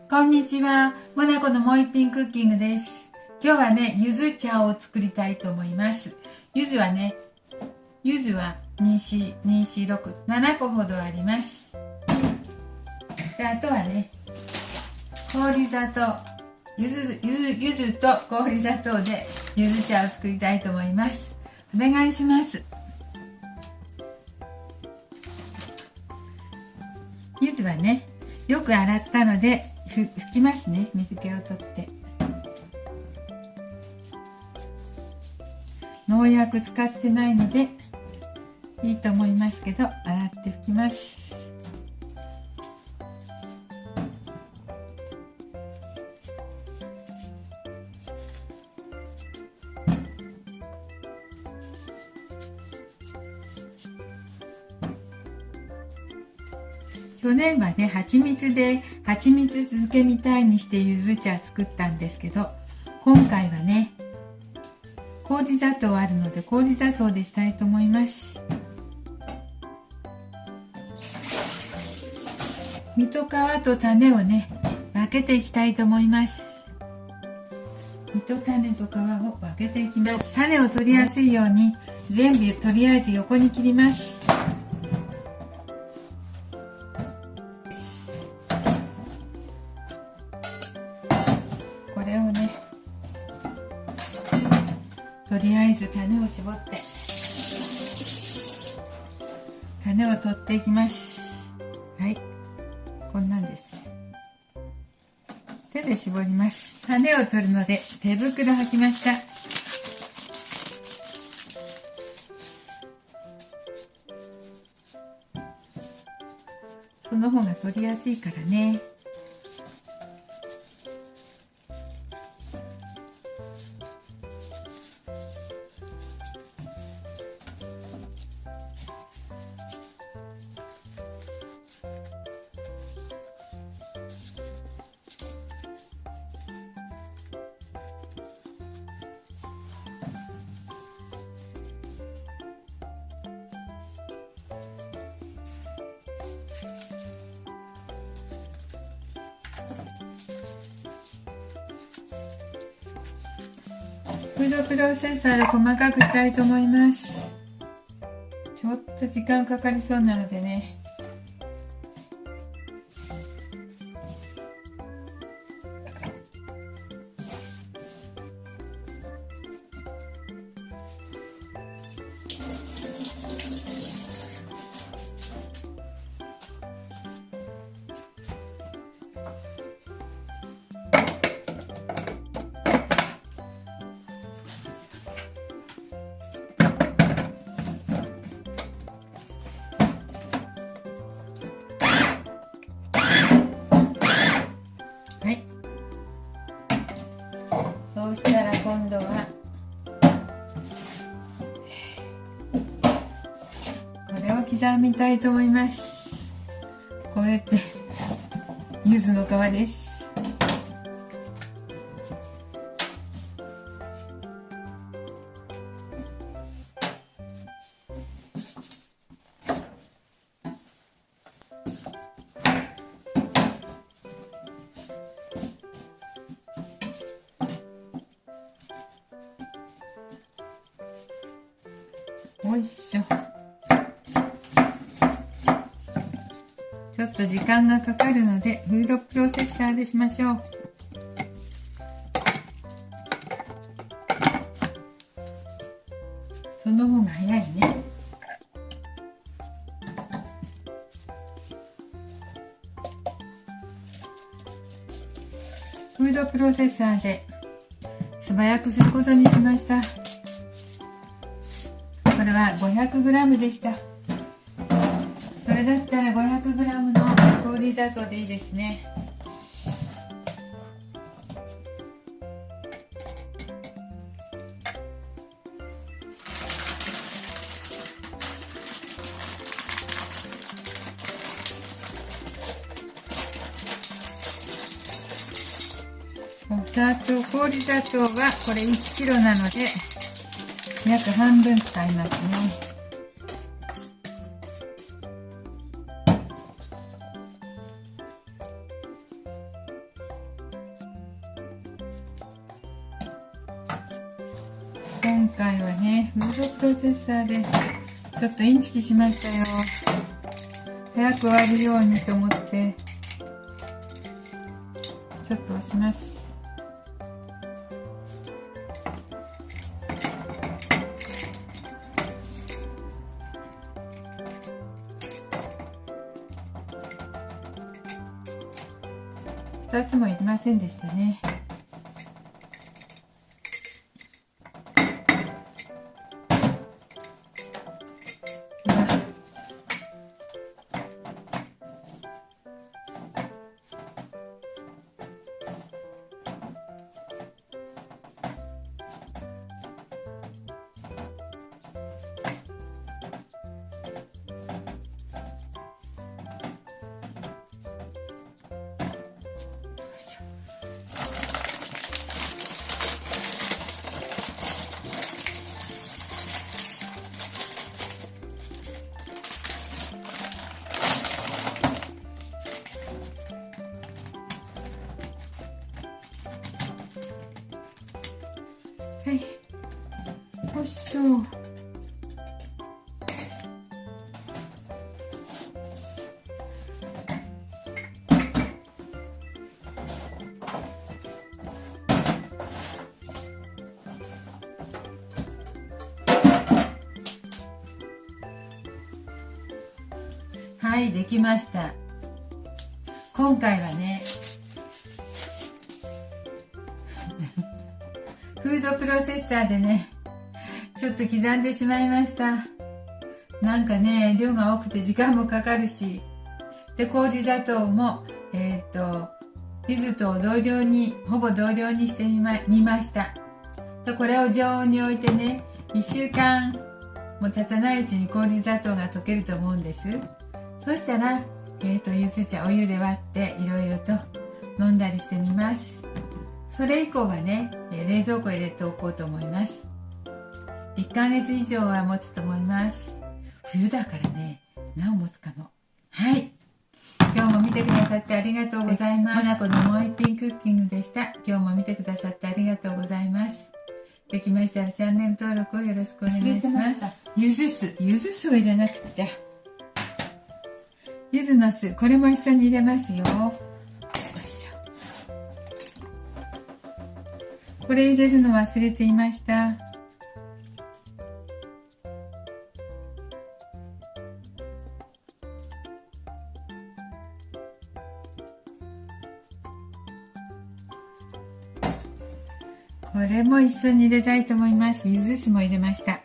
こんにちは。モナコのもう一品クッキングです。今日はね、ゆず茶を作りたいと思います。ゆずは7個ほどあります。で、あとはね、氷砂糖、ゆずと氷砂糖でゆず茶を作りたいと思います。お願いします。ゆずはね、よく洗ったので拭きますね。水気を取って。農薬使ってないのでいいと思いますけど、洗って拭きます。去年はね、蜂蜜漬けみたいにしてゆず茶作ったんですけど、今回はね、氷砂糖あるので氷砂糖でしたいと思います。実と皮と種をね、分けていきたいと思います。実と種と皮を分けていきます。種を取りやすいように全部とりあえず横に切ります。これをね、とりあえず種を絞って種を取っていきます。はい、こんなんです。手で絞ります。種を取るので手袋履きました。その方が取りやすいからね。フードプロセッサーで細かくしたいと思います。ちょっと時間かかりそうなのでね。はい、そうしたら今度はこれを刻みたいと思います。これって柚子の皮です。よいしょ。ちょっと時間がかかるのでフードプロセッサーでしましょう。その方が早いね。フードプロセッサーで素早くすることにしました。これは 500g でした。それだったら 500g の氷砂糖でいいですね。氷砂糖はこれ 1kg なので約半分使いますね。今回はねフードプロセッサーでちょっとインチキしましたよ。早く終わるようにと思ってちょっと押します。2つもいりませんでしたね。はい、よいしょ。はい、できました。今回はねフードプロセッサーでねちょっと刻んでしまいました。なんかね量が多くて時間もかかるし、で氷砂糖も柚子と同量にほぼ同量にしてみました。でこれを常温に置いてね1週間も経たないうちに氷砂糖が溶けると思うんです。そしたら柚子茶お湯で割っていろいろと飲んだりしてみます。それ以降はね冷蔵庫入れておこうと思います。1ヶ月以上は持つと思います。冬だからねなお持つかも。はい、今日も見てくださってありがとうございます。モナコのもう一品クッキングでした。今日も見てくださってありがとうございます。できましたらチャンネル登録をよろしくお願いします。柚子酢を入れなくちゃ。柚子の酢、これも一緒に入れますよ。これ入れるの忘れていました。これも一緒に入れたいと思います。柚子酢も入れました。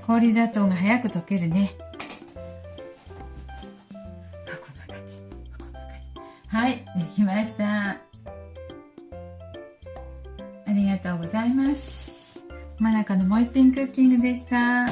氷砂糖が早く溶けるね。こんな感じ。はい、できました。ありがとうございます。モナコのもう一品クッキングでした。